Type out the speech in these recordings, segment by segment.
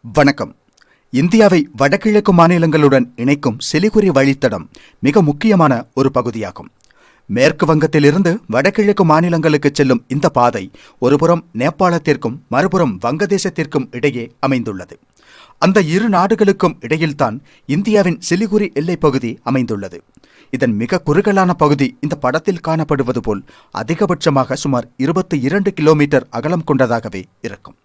வணக்கம். இந்தியாவை வடகிழக்கு மாநிலங்களுடன் இணைக்கும் சிலிகுரி வழித்தடம் மிக முக்கியமான ஒரு பகுதியாகும். மேற்கு வங்கத்திலிருந்து வடகிழக்கு மாநிலங்களுக்கு செல்லும் இந்த பாதை ஒருபுறம் நேபாளத்திற்கும் மறுபுறம் வங்கதேசத்திற்கும் இடையே அமைந்துள்ளது. அந்த இரு நாடுகளுக்கும் இடையில்தான் இந்தியாவின் சிலிகுரி எல்லைப் பகுதி அமைந்துள்ளது. இதன் மிக குறுகலான பகுதி இந்த படத்தில் காணப்படுவது போல் அதிகபட்சமாக சுமார் 22 கிலோமீட்டர் அகலம் கொண்டதாகவே இருக்கும்.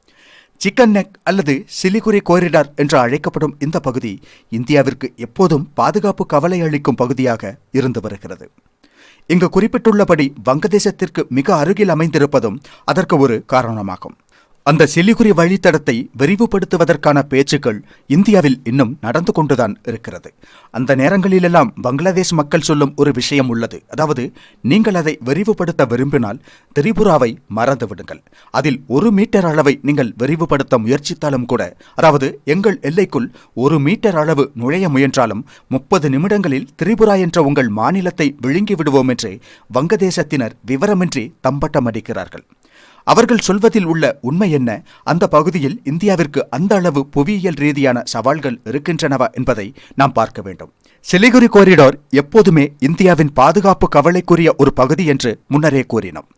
சிக்கன் நெக் அல்லது சிலிகுரி கோரிடார் என்று அழைக்கப்படும் இந்த பகுதி இந்தியாவிற்கு எப்போதும் பாதுகாப்பு கவலை அளிக்கும் பகுதியாக இருந்து வருகிறது. இங்கு குறிப்பிட்டுள்ளபடி வங்கதேசத்திற்கு மிக அருகில் அமைந்திருப்பதும் அதற்கு ஒரு காரணமாகும். அந்த சிலிகுரி வழித்தடத்தை விரிவுபடுத்துவதற்கான பேச்சுக்கள் இந்தியாவில் இன்னும் நடந்து கொண்டுதான் இருக்கிறது. அந்த நேரங்களிலெல்லாம் பங்களாதேஷ் மக்கள் சொல்லும் ஒரு விஷயம் உள்ளது. அதாவது, நீங்கள் அதை விரிவுபடுத்த விரும்பினால் திரிபுராவை மறந்து விடுங்கள். அதில் 1 மீட்டர் அளவை நீங்கள் விரிவுபடுத்த முயற்சித்தாலும் கூட, அதாவது எங்கள் எல்லைக்குள் 1 மீட்டர் அளவு நுழைய முயன்றாலும் 30 நிமிடங்களில் திரிபுரா என்ற உங்கள் மாநிலத்தை விழுங்கி விடுவோம் என்று வங்கதேசத்தினர் விவரமின்றி தம்பட்டம் அடிக்கிறார்கள். அவர்கள் சொல்வதில் உள்ள உண்மை என்ன? அந்த பகுதியில் இந்தியாவிற்கு அந்த அளவு புவியியல் ரீதியான சவால்கள் இருக்கின்றனவா என்பதை நாம் பார்க்க வேண்டும். சிலிகுரி கோரிடார் எப்போதுமே இந்தியாவின் பாதுகாப்பு கவலைக்குரிய ஒரு பகுதி என்று முன்னரே கூறினோம்.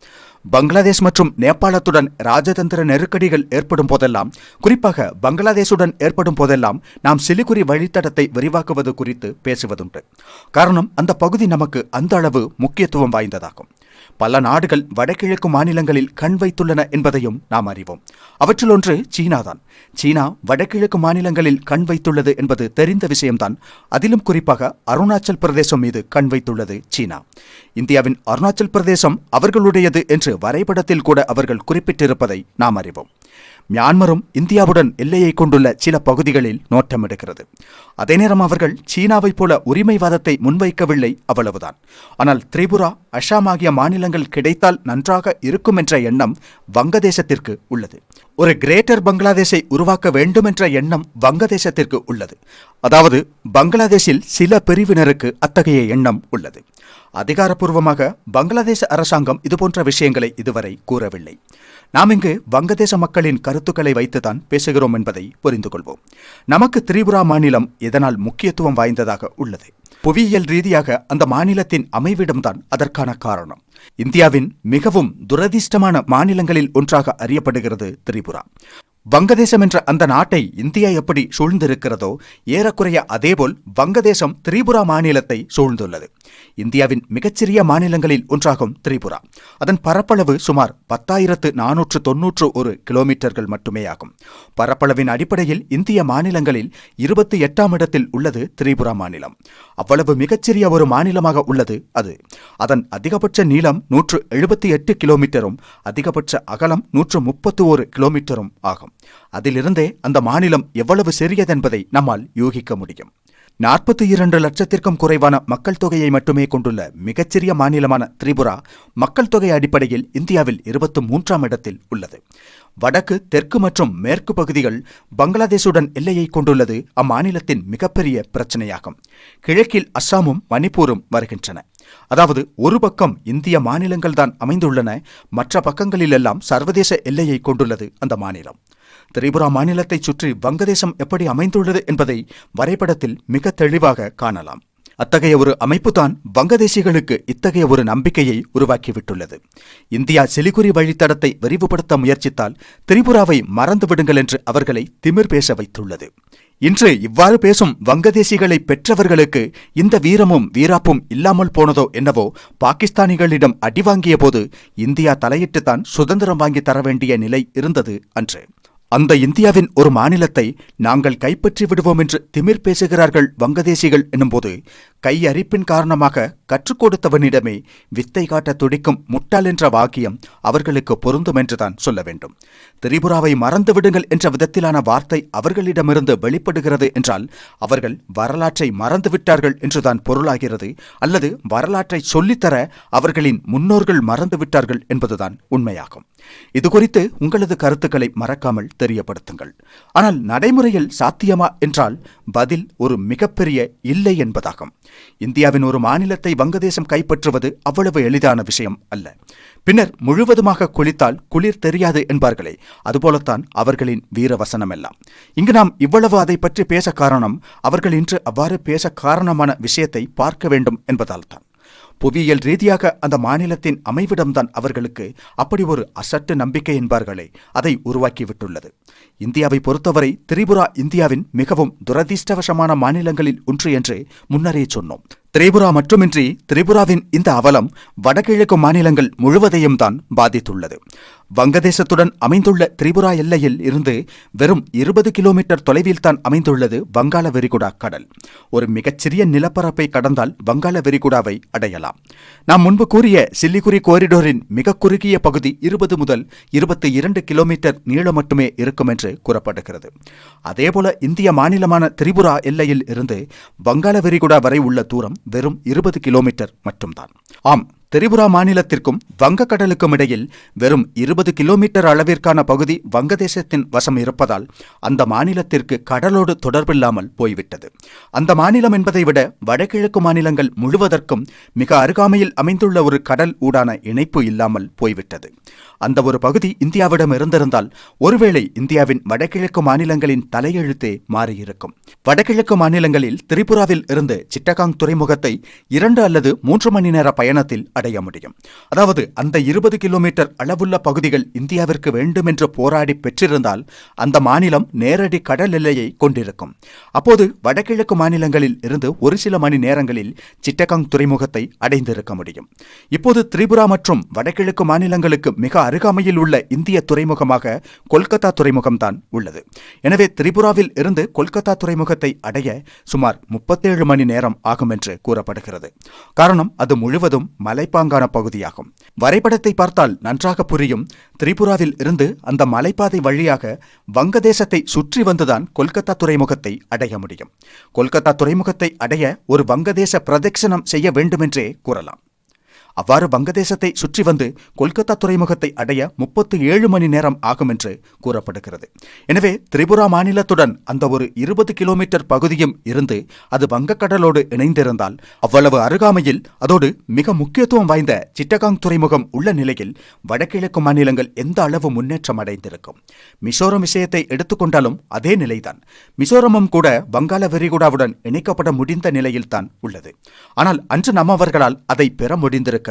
பங்களாதேஷ் மற்றும் நேபாளத்துடன் ராஜதந்திர நெருக்கடிகள் ஏற்படும் போதெல்லாம், குறிப்பாக பங்களாதேஷுடன் ஏற்படும் போதெல்லாம் நாம் சிலிகுரி வழித்தடத்தை விரிவாக்குவது குறித்து பேசுவதுண்டு. காரணம், அந்த பகுதி நமக்கு அந்த அளவு முக்கியத்துவம் வாய்ந்ததாகும். பல நாடுகள் வடகிழக்கு மாநிலங்களில் கண் வைத்துள்ளன என்பதையும் நாம் அறிவோம். அவற்றில் ஒன்று சீனாதான். சீனா வடகிழக்கு மாநிலங்களில் கண் வைத்துள்ளது என்பது தெரிந்த விஷயம்தான். அதிலும் குறிப்பாக அருணாச்சல் பிரதேசம் மீது கண் வைத்துள்ளது சீனா. இந்தியாவின் அருணாச்சல் பிரதேசம் அவர்களுடையது என்று வரைபடத்தில் கூட அவர்கள் குறிப்பிட்டிருப்பதை நாம் அறிவோம். மியான்மரும் இந்தியாவுடன் எல்லையை கொண்டுள்ள சில பகுதிகளில் நோட்டமிடுகிறது. அதே நேரம் அவர்கள் சீனாவைப் போல உரிமைவாதத்தை முன்வைக்கவில்லை, அவ்வளவுதான். ஆனால் திரிபுரா, அசாம் ஆகிய மாநிலங்கள் கிடைத்தால் நன்றாக இருக்கும் என்ற எண்ணம் வங்கதேசத்திற்கு உள்ளது. ஒரு கிரேட்டர் பங்களாதேஷை உருவாக்க வேண்டும் என்ற எண்ணம் வங்கதேசத்திற்கு உள்ளது. அதாவது, பங்களாதேஷில் சில பிரிவினருக்கு அத்தகைய எண்ணம் உள்ளது. அதிகாரப்பூர்வமாக பங்களாதேச அரசாங்கம் இதுபோன்ற விஷயங்களை இதுவரை கூறவில்லை. நாம் இங்கு வங்கதேச மக்களின் கருத்துக்களை வைத்துதான் பேசுகிறோம் என்பதை புரிந்து கொள்வோம். நமக்கு திரிபுரா மாநிலம் இதனால் முக்கியத்துவம் வாய்ந்ததாக உள்ளது. புவியியல் ரீதியாக அந்த மாநிலத்தின் அமைவிடம்தான் அதற்கான காரணம். இந்தியாவின் மிகவும் துரதிர்ஷ்டமான மாநிலங்களில் ஒன்றாக அறியப்படுகிறது திரிபுரா. வங்கதேசம் என்ற அந்த நாட்டை இந்தியா எப்படி சூழ்ந்திருக்கிறதோ, ஏறக்குறைய அதேபோல் வங்கதேசம் திரிபுரா மாநிலத்தை சூழ்ந்துள்ளது. இந்தியாவின் மிகச்சிறிய மாநிலங்களில் ஒன்றாகும் திரிபுரா. அதன் பரப்பளவு சுமார் 10,491 கிலோமீட்டர்கள் மட்டுமே ஆகும். பரப்பளவின் அடிப்படையில் இந்திய மாநிலங்களில் 28ஆம் இடத்தில் உள்ளது திரிபுரா மாநிலம். அவ்வளவு மிகச்சிறிய ஒரு மாநிலமாக உள்ளது அது. அதன் அதிகபட்ச நீளம் 178 கிலோமீட்டரும் அதிகபட்ச அகலம் 131 கிலோமீட்டரும் ஆகும். அதிலிருந்தே அந்த மாநிலம் எவ்வளவு சிறியதென்பதை நம்மால் யூகிக்க முடியும். 42 லட்சத்திற்கும் குறைவான மக்கள் தொகையை மட்டுமே கொண்டுள்ள மிகச்சிறிய மாநிலமான திரிபுரா மக்கள் தொகை அடிப்படையில் இந்தியாவில் 23ஆம் இடத்தில் உள்ளது. வடக்கு, தெற்கு மற்றும் மேற்கு பகுதிகள் பங்களாதேஷுடன் எல்லையை கொண்டுள்ளது அம்மாநிலத்தின் மிகப்பெரிய பிரச்சனையாகும். கிழக்கில் அஸ்ஸாமும் மணிப்பூரும் வருகின்றன. அதாவது, ஒரு பக்கம் இந்திய மாநிலங்கள்தான் அமைந்துள்ளன, மற்ற பக்கங்களிலெல்லாம் சர்வதேச எல்லையை கொண்டுள்ளது அந்த மாநிலம். திரிபுரா மாநிலத்தை சுற்றி வங்கதேசம் எப்படி அமைந்துள்ளது என்பதை வரைபடத்தில் மிக தெளிவாக காணலாம். அத்தகைய ஒரு அமைப்புதான் வங்கதேசிகளுக்கு இத்தகைய ஒரு நம்பிக்கையை உருவாக்கிவிட்டுள்ளது. இந்தியா சிலிகுரி வழித்தடத்தை விரிவுபடுத்த முயற்சித்தால் திரிபுராவை மறந்து விடுங்கள் என்று அவர்களை திமிர் பேச வைத்துள்ளது. இன்று இவ்வாறு பேசும் வங்கதேசிகளை பெற்றவர்களுக்கு இந்த வீரமும் வீராப்பும் இல்லாமல் போனதோ என்னவோ. பாகிஸ்தானிகளிடம் அடிவாங்கிய போது இந்தியா தலையிட்டுத்தான் சுதந்திரம் வாங்கி தர வேண்டிய நிலை இருந்தது அன்று. அந்த இந்தியாவின் ஒரு மாநிலத்தை நாங்கள் கைப்பற்றி விடுவோம் என்று திமிர் பேசுகிறார்கள் வங்கதேசிகள் என்னும்போது, கை அரிப்பின் காரணமாக கற்றுக் கொடுத்தவனிடமே வித்தை காட்ட துடிக்கும் முட்டாள் என்ற வாக்கியம் அவர்களுக்கு பொருந்தும் என்றுதான் சொல்ல வேண்டும். திரிபுராவை மறந்து விடுங்கள் என்ற விதத்திலான வார்த்தை அவர்களிடமிருந்து வெளிப்படுகிறது என்றால் அவர்கள் வரலாற்றை மறந்துவிட்டார்கள் என்றுதான் பொருளாகிறது, அல்லது வரலாற்றை சொல்லித்தர அவர்களின் முன்னோர்கள் மறந்துவிட்டார்கள் என்பதுதான் உண்மையாகும். இதுகுறித்து உங்களது கருத்துக்களை மறக்காமல் தெரியப்படுத்துங்கள். ஆனால் நடைமுறையில் சாத்தியமா என்றால் பதில் ஒரு மிகப்பெரிய இல்லை என்பதாகும். இந்தியாவின் ஒரு மாநிலத்தை வங்கதேசம் கைப்பற்றுவது அவ்வளவு எளிதான விஷயம் அல்ல. பின்னர் முழுவதுமாக குளித்தால் குளிர் தெரியாது என்பார்களே, அதுபோலத்தான் அவர்களின் வீரவசனம் எல்லாம். இங்கு நாம் இவ்வளவு அதை பற்றி பேச காரணம், அவர்கள் இன்று அவ்வாறு பேச காரணமான விஷயத்தை பார்க்க வேண்டும் என்பதால்தான். புவியியல் ரீதியாக அந்த மாநிலத்தின் அமைவிடம்தான் அவர்களுக்கு அப்படி ஒரு அசட்டு நம்பிக்கை என்பார்களே, அதை உருவாக்கிவிட்டுள்ளது. இந்தியாவை பொறுத்தவரை திரிபுரா இந்தியாவின் மிகவும் துரதிர்ஷ்டவசமான மாநிலங்களில் ஒன்று என்று முன்னரே சொன்னோம். திரிபுரா மட்டுமின்றி திரிபுராவின் இந்த அவலம் வடகிழக்கு மாநிலங்கள் முழுவதையும் தான் பாதித்துள்ளது. வங்கதேசத்துடன் அமைந்துள்ள திரிபுரா எல்லையில் இருந்து வெறும் 20 கிலோமீட்டர் தொலைவில் தான் அமைந்துள்ளது வங்காள விரிகுடா கடல். ஒரு மிகச்சிறிய நிலப்பரப்பை கடந்தால் வங்காள விரிகுடாவை அடையலாம். நாம் முன்பு கூறிய சில்லிகுரி கோரிடோரின் மிக குறுகிய பகுதி 20 முதல் 22 கிலோமீட்டர் நீளம் மட்டுமே இருக்கும் என்று கூறப்படுகிறது. அதேபோல இந்திய மாநிலமான திரிபுரா எல்லையில் இருந்து வங்காள விரிகுடா வரை உள்ள தூரம் வெறும் 20 கிலோமீட்டர் மட்டும்தான். ஆம், திரிபுரா மாநிலத்திற்கும் வங்கக்கடலுக்கும் இடையில் வெறும் 20 கிலோமீட்டர் அளவிற்கான பகுதி வங்கதேசத்தின் வசம் இருப்பதால் அந்த மாநிலத்திற்கு கடலோடு தொடர்பில்லாமல் போய்விட்டது. அந்த மாநிலம் என்பதை விட வடகிழக்கு மாநிலங்கள் முழுவதற்கும் மிக அருகாமையில் அமைந்துள்ள ஒரு கடல் ஊடான இணைப்பு இல்லாமல் போய்விட்டது. அந்த ஒரு பகுதி இந்தியாவிடம் இருந்திருந்தால் ஒருவேளை இந்தியாவின் வடகிழக்கு மாநிலங்களின் தலையெழுத்தே மாறியிருக்கும். வடகிழக்கு மாநிலங்களில் திரிபுராவில் இருந்து சிட்டகாங் துறைமுகத்தை 2 அல்லது 3 மணி நேர பயணத்தில் அடைய முடியும். அதாவது அந்த 20 கிலோமீட்டர் அளவுள்ள பகுதிகள் இந்தியாவிற்கு வேண்டும் என்று போராடி பெற்றிருந்தால் அந்த மாநிலம் நேரடி கடல் எல்லையை கொண்டிருக்கும். அப்போது வடகிழக்கு மாநிலங்களில் இருந்து ஒரு சில மணி நேரங்களில் சிட்டகாங் துறைமுகத்தை அடைந்திருக்க முடியும். இப்போது திரிபுரா மற்றும் வடகிழக்கு மாநிலங்களுக்கு மிக அருகாமையில் உள்ள இந்திய துறைமுகமாக கொல்கத்தா துறைமுகம்தான் உள்ளது. எனவே திரிபுராவில் இருந்து கொல்கத்தா துறைமுகத்தை அடைய சுமார் 37 மணி நேரம் ஆகும் என்று கூறப்படுகிறது. காரணம், அது முழுவதும் மலைப்பாங்கான பகுதியாகும். வரைபடத்தை பார்த்தால் நன்றாக புரியும். திரிபுராவில் இருந்து அந்த மலைப்பாதை வழியாக வங்கதேசத்தை சுற்றி வந்துதான் கொல்கத்தா துறைமுகத்தை அடைய முடியும். கொல்கத்தா துறைமுகத்தை அடைய ஒரு வங்கதேச பிரதட்சணம் செய்ய வேண்டுமென்றே கூறலாம். அவ்வாறு வங்கதேசத்தை சுற்றி வந்து கொல்கத்தா துறைமுகத்தை அடைய 37 மணி நேரம் ஆகும் என்று கூறப்படுகிறது. எனவே திரிபுரா மாநிலத்துடன் அந்த ஒரு 20 கிலோமீட்டர் பகுதியும் இருந்து அது வங்கக்கடலோடு இணைந்திருந்தால் அவ்வளவு அருகாமையில் அதோடு மிக முக்கியத்துவம் வாய்ந்த சிட்டகாங் துறைமுகம் உள்ள நிலையில் வடகிழக்கு மாநிலங்கள் எந்த அளவு முன்னேற்றம் அடைந்திருக்கும். மிசோரம் விஷயத்தை எடுத்துக்கொண்டாலும் அதே நிலைதான். மிசோரமும் கூட வங்காள விரிகுடாவுடன் இணைக்கப்பட முடிந்த நிலையில்தான் உள்ளது. ஆனால் அன்று நம்மவர்களால் அதை பெற முடிந்திருக்க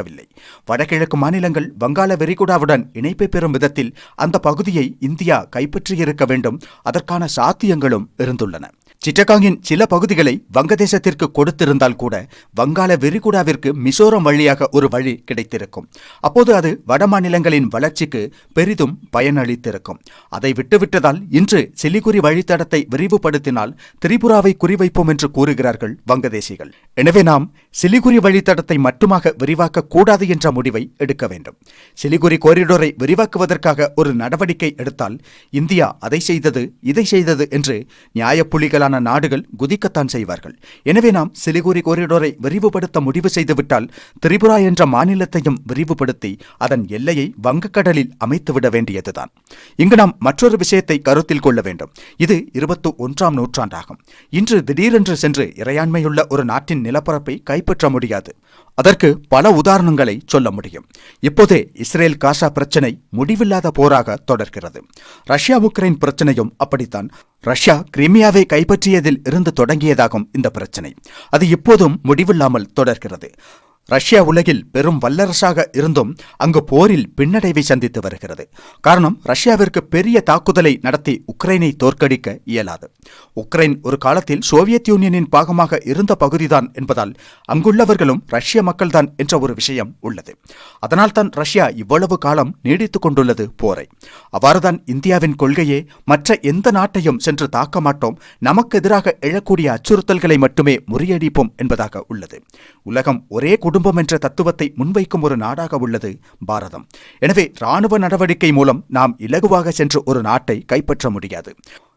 வடகிழக்கு மாநிலங்கள் வங்காள விரிகுடாவுடன் இணைப்பை பெறும் விதத்தில் அந்த பகுதியை இந்தியா கைப்பற்றியிருக்க வேண்டும். அதற்கான சாத்தியங்களும் இருந்துள்ளன. சிட்டகாங்கின் சில பகுதிகளை வங்கதேசத்திற்கு கொடுத்திருந்தால் கூட வங்காள விரிகுடாவிற்கு மிசோரம் வழியாக ஒரு வழி கிடைத்திருக்கும். அப்போது அது வட மாநிலங்களின் வளர்ச்சிக்கு பெரிதும் பயனளித்திருக்கும். அதை விட்டுவிட்டதால் இன்று சிலிகுரி வழித்தடத்தை விரிவுபடுத்தினால் திரிபுராவை குறிவைப்போம் என்று கூறுகிறார்கள் வங்கதேசிகள். எனவே நாம் சிலிகுரி வழித்தடத்தை மட்டுமாக விரிவாக்க கூடாது என்ற முடிவை எடுக்க வேண்டும். சிலிகுரி கோரிடோரை விரிவாக்குவதற்காக ஒரு நடவடிக்கை எடுத்தால் இந்தியா அதை செய்தது இதை செய்தது என்று நியாயப்புலிகளான நாடுகள் குதிக்கத்தான் செய்வார்கள். எனவே நாம் சிலிகுரி கோரிடோரை விரிவுபடுத்த முடிவு செய்துவிட்டால் திரிபுரா என்ற மாநிலத்தையும் விரிவுபடுத்தி அதன் எல்லையை வங்கக்கடலில் அமைத்துவிட வேண்டியதுதான். இங்கு நாம் மற்றொரு விஷயத்தை கருத்தில் கொள்ள வேண்டும். இது 21ஆம் நூற்றாண்டாகும். இன்று திடீரென்று சென்று இறையாண்மையுள்ள ஒரு நாட்டின் நிலப்பரப்பை கைப்பற்ற முடியாது. அதற்கு பல உதாரணங்களை சொல்ல முடியும். இப்போதே இஸ்ரேல் காசா பிரச்சினை முடிவில்லாத போராக தொடர்கிறது. ரஷ்யா உக்ரைன் பிரச்சனையும் அப்படித்தான். ரஷ்யா கிரிமியாவை கைப்பற்றியதில் இருந்து தொடங்கியதாகும் இந்த பிரச்சனை. அது இப்போதும் முடிவில்லாமல் தொடர்கிறது. ரஷ்யா உலகில் பெரும் வல்லரசாக இருந்தும் அங்கு போரில் பின்னடைவை சந்தித்து வருகிறது. காரணம், ரஷ்யாவிற்கு பெரிய தாக்குதலை நடத்தி உக்ரைனை தோற்கடிக்க இயலாது. உக்ரைன் ஒரு காலத்தில் சோவியத் யூனியனின் பாகமாக இருந்த பகுதிதான் என்பதால் அங்குள்ளவர்களும் ரஷ்ய மக்கள்தான் என்ற ஒரு விஷயம் உள்ளது. அதனால்தான் ரஷ்யா இவ்வளவு காலம் நீடித்துக் கொண்டுள்ளது போரை. அவ்வாறுதான் இந்தியாவின் கொள்கையே மற்ற எந்த நாட்டையும் சென்று தாக்க மாட்டோம், நமக்கு எதிராக எழக்கூடிய அச்சுறுத்தல்களை மட்டுமே முறியடிப்போம் என்பதாக உள்ளது. உலகம் ஒரே குடும்பம் என்ற தத்துவத்தை முன்வைக்கும் ஒரு நாடாக உள்ளது பாரதம். எனவே இராணுவ நடவடிக்கை மூலம் நாம் இலகுவாக சென்று ஒரு நாட்டை கைப்பற்ற முடியாது.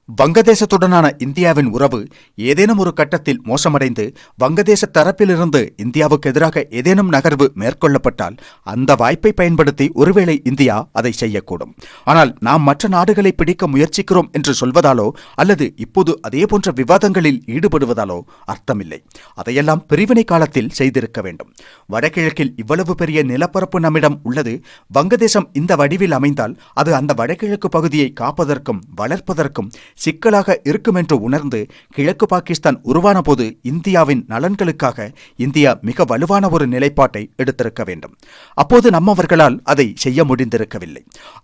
வங்கதேசத்துடனான இந்தியாவின் உறவு ஏதேனும் ஒரு கட்டத்தில் மோசமடைந்து வங்கதேச தரப்பிலிருந்து இந்தியாவுக்கு எதிராக ஏதேனும் நகர்வு மேற்கொள்ளப்பட்டால் அந்த வாய்ப்பை பயன்படுத்தி ஒருவேளை இந்தியா அதை செய்யக்கூடும். ஆனால் நாம் மற்ற நாடுகளை பிடிக்க முயற்சிக்கிறோம் என்று சொல்வதாலோ அல்லது இப்போது அதேபோன்ற விவாதங்களில் ஈடுபடுவதாலோ அர்த்தமில்லை. அதையெல்லாம் பிரிவினை காலத்தில் செய்திருக்க வேண்டும். வடகிழக்கில் இவ்வளவு பெரிய நிலப்பரப்பு நம்மிடம் உள்ளது. வங்கதேசம் இந்த வடிவில் அமைந்தால் அது அந்த வடகிழக்கு பகுதியை காப்பதற்கும் வளர்ப்பதற்கும் சிக்கலாக இருக்கும் என்று உணர்ந்து கிழக்கு பாகிஸ்தான் உருவான போது இந்தியாவின் நலன்களுக்காக இந்தியா மிக வலுவான ஒரு நிலைப்பாட்டை எடுத்திருக்க வேண்டும். அப்போது நம்மவர்களால் அதை செய்ய முடிந்திருக்கவில்லை.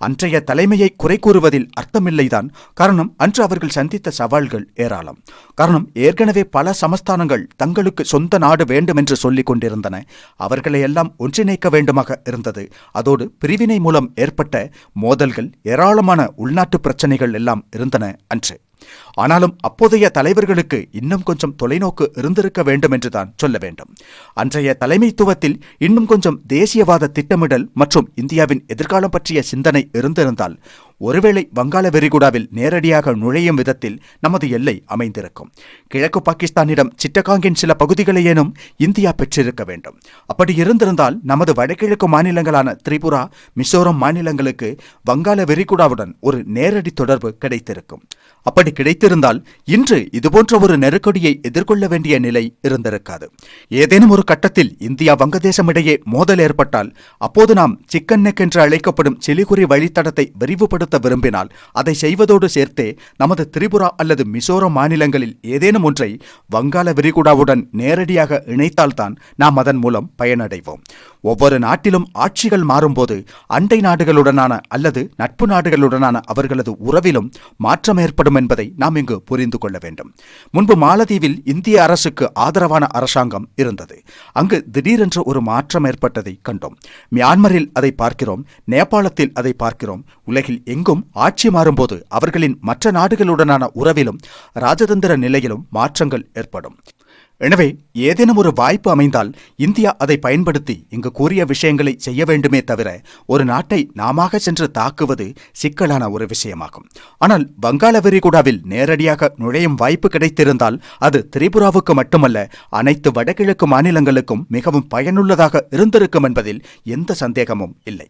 அன்றைய தலைமையை குறை கூறுவதில் அர்த்தமில்லைதான். காரணம், அன்று அவர்கள் சந்தித்த சவால்கள் ஏராளம். காரணம், ஏற்கனவே பல சமஸ்தானங்கள் தங்களுக்கு சொந்த நாடு வேண்டும் என்று சொல்லிக் கொண்டிருந்தன. அவர்களை எல்லாம் ஒன்றிணைக்க வேண்டுமாக இருந்தது. அதோடு பிரிவினை மூலம் ஏற்பட்ட மோதல்கள், ஏராளமான உள்நாட்டு பிரச்சனைகள் எல்லாம் இருந்தன அன்று. ஆனாலும் அப்போதைய தலைவர்களுக்கு இன்னும் கொஞ்சம் தொலைநோக்கு இருந்திருக்க வேண்டும் என்றுதான் சொல்ல வேண்டும். அன்றைய தலைமைத்துவத்தில் இன்னும் கொஞ்சம் தேசியவாத திட்டமிடல் மற்றும் இந்தியாவின் எதிர்காலம் பற்றிய சிந்தனை இருந்திருந்தால் ஒருவேளை வங்காள விரிகுடாவில் நேரடியாக நுழையும் விதத்தில் நமது எல்லை அமைந்திருக்கும். கிழக்கு பாகிஸ்தானிடம் சிட்டகாங்கின் சில பகுதிகளையேனும் இந்தியா பெற்றிருக்க வேண்டும். அப்படி இருந்திருந்தால் நமது வடகிழக்கு மாநிலங்களான திரிபுரா, மிசோரம் மாநிலங்களுக்கு வங்காள விரிகுடாவுடன் ஒரு நேரடி தொடர்பு கிடைத்திருக்கும். அப்படி கிடைத்திருந்தால் இன்று இதுபோன்ற ஒரு நெருக்கடியை எதிர்கொள்ள வேண்டிய நிலை இருந்திருக்காது. ஏதேனும் ஒரு கட்டத்தில் இந்தியா வங்கதேசம் இடையே மோதல் ஏற்பட்டால் அப்போது நாம் சிக்கன் நெக் என்று அழைக்கப்படும் சிலிகுரி வழித்தடத்தை விரிவுபடுத்த விரும்பினால் அதை செய்வதோடு சேர்த்தே நமது திரிபுரா அல்லது மிசோரம் மாநிலங்களில் ஏதேனும் ஒன்றை வங்காள விரிகுடாவுடன் நேரடியாக இணைத்தால்தான் நாம் அதன் மூலம் பயனடைவோம். ஒவ்வொரு நாட்டிலும் ஆட்சிகள் மாறும்போது அண்டை நாடுகளுடனான அல்லது நட்பு நாடுகளுடனான அவர்களது உறவிலும் மாற்றம் ஏற்படும் என்பதை நாம் இங்கு புரிந்து கொள்ள வேண்டும். முன்பு மாலத்தீவில் இந்திய அரசுக்கு ஆதரவான அரசாங்கம் இருந்தது. அங்கு திடீரென்று ஒரு மாற்றம் ஏற்பட்டதை கண்டோம். மியான்மரில் அதை பார்க்கிறோம், நேபாளத்தில் அதை பார்க்கிறோம். உலகில் எங்கும் ஆட்சி மாறும்போது அவர்களின் மற்ற நாடுகளுடனான உறவிலும் ராஜதந்திர நிலையிலும் மாற்றங்கள் ஏற்படும். எனவே ஏதேனும் ஒரு வாய்ப்பு அமைந்தால் இந்தியா அதை பயன்படுத்தி இங்கு கூறிய விஷயங்களை செய்ய வேண்டுமே தவிர ஒரு நாட்டை நாமாக சென்று தாக்குவது சிக்கலான ஒரு விஷயமாகும். ஆனால் வங்காள விரிகுடாவில் நேரடியாக நுழையும் வாய்ப்பு கிடைத்திருந்தால் அது திரிபுராவுக்கு மட்டுமல்ல, அனைத்து வடகிழக்கு மாநிலங்களுக்கும் மிகவும் பயனுள்ளதாக இருந்திருக்கும் என்பதில் எந்த சந்தேகமும் இல்லை.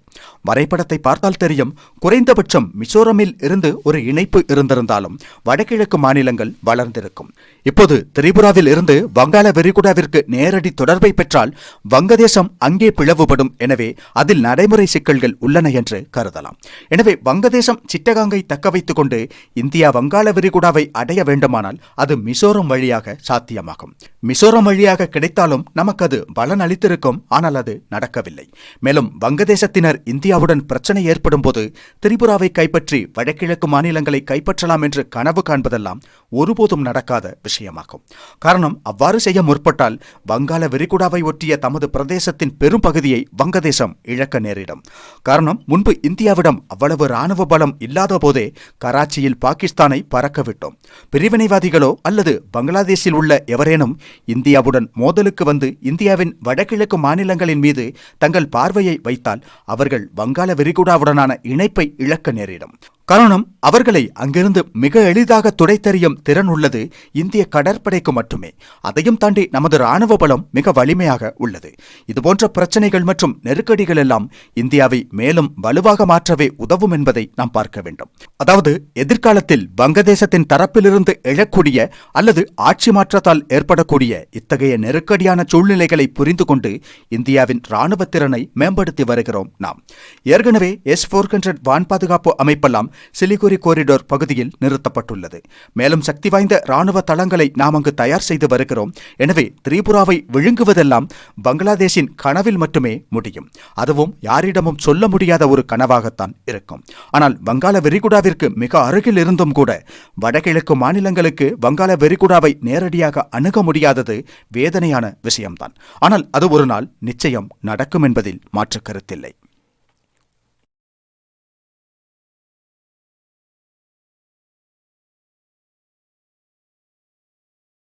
வரைபடத்தை பார்த்தால் தெரியும், குறைந்தபட்சம் மிசோரமில் இருந்து ஒரு இணைப்பு இருந்திருந்தாலும் வடகிழக்கு மாநிலங்கள் வளர்ந்திருக்கும். இப்போது திரிபுராவில் இருந்து வங்காள விரிகுடாவிற்கு நேரடி தொடர்பை பெற்றால் வங்கதேசம் அங்கே பிளவுபடும். எனவே அதில் நடைமுறை சிக்கல்கள் உள்ளன என்று கருதலாம். எனவே வங்கதேசம் சிட்டகாங்கை தக்க வைத்துக் கொண்டு இந்தியா வங்காள விரிகுடாவை அடைய வேண்டுமானால் அது மிசோரம் வழியாக சாத்தியமாகும். மிசோரம் வழியாக கிடைத்தாலும் நமக்கு அது பலன் அளித்திருக்கும். ஆனால் அது நடக்கவில்லை. மேலும் வங்கதேசத்தினர் இந்தியாவுடன் பிரச்சனை ஏற்படும் போது திரிபுராவை கைப்பற்றி வடகிழக்கு மாநிலங்களை கைப்பற்றலாம் என்று கனவு காண்பதெல்லாம் ஒருபோதும் நடக்காத விஷயமாகும். காரணம், அவ்வாறு செய்ய முற்பட்டால் வங்காள விரிகுடாவை ஒட்டிய தமது பிரதேசத்தின் பெரும் பகுதியை வங்கதேசம் இழக்க நேரிடும். காரணம், முன்பு இந்தியாவிடம் அவ்வளவு இராணுவ பலம் இல்லாத போதே கராச்சியில் பாகிஸ்தானை பறக்கவிட்டோம். பிரிவினைவாதிகளோ அல்லது பங்களாதேஷில் உள்ள எவரேனும் இந்தியாவுடன் மோதலுக்கு வந்து இந்தியாவின் வடகிழக்கு மாநிலங்களின் மீது தங்கள் பார்வையை வைத்தால் அவர்கள் வங்காள விரிகுடாவுடனான இணைப்பை இழக்க நேரிடும். காரணம், அவர்களை அங்கிருந்து மிக எளிதாக துடைத்தெறியும் திறன் உள்ளது இந்திய கடற்படைக்கு மட்டுமே. அதையும் தாண்டி நமது இராணுவ பலம் மிக வலிமையாக உள்ளது. இதுபோன்ற பிரச்சனைகள் மற்றும் நெருக்கடிகள் எல்லாம் இந்தியாவை மேலும் வலுவாக மாற்றவே உதவும் என்பதை நாம் பார்க்க வேண்டும். அதாவது எதிர்காலத்தில் வங்கதேசத்தின் தரப்பிலிருந்து எழக்கூடிய அல்லது ஆட்சி மாற்றத்தால் ஏற்படக்கூடிய இத்தகைய நெருக்கடியான சூழ்நிலைகளை புரிந்து கொண்டு இந்தியாவின் இராணுவ திறனை மேம்படுத்தி வருகிறோம் நாம். ஏற்கனவே S-400 வான் பாதுகாப்பு அமைப்பெல்லாம் சிலிகுரி கோரிடோர் பகுதியில் நிறுத்தப்பட்டுள்ளது. மேலும் சக்தி வாய்ந்த இராணுவ தளங்களை நாம் அங்கு தயார் செய்து வருகிறோம். எனவே திரிபுராவை விழுங்குவதெல்லாம் பங்களாதேஷின் கனவில் மட்டுமே முடியும். அதுவும் யாரிடமும் சொல்ல முடியாத ஒரு கனவாகத்தான் இருக்கும். ஆனால் வங்காள விரிகுடாவிற்கு மிக அருகில் இருந்தும் கூட வடகிழக்கு மாநிலங்களுக்கு வங்காள விரிகுடாவை நேரடியாக அணுக முடியாதது வேதனையான விஷயம்தான். ஆனால் அது ஒரு நாள் நிச்சயம் நடக்கும் என்பதில் மாற்று கருத்தில்லை.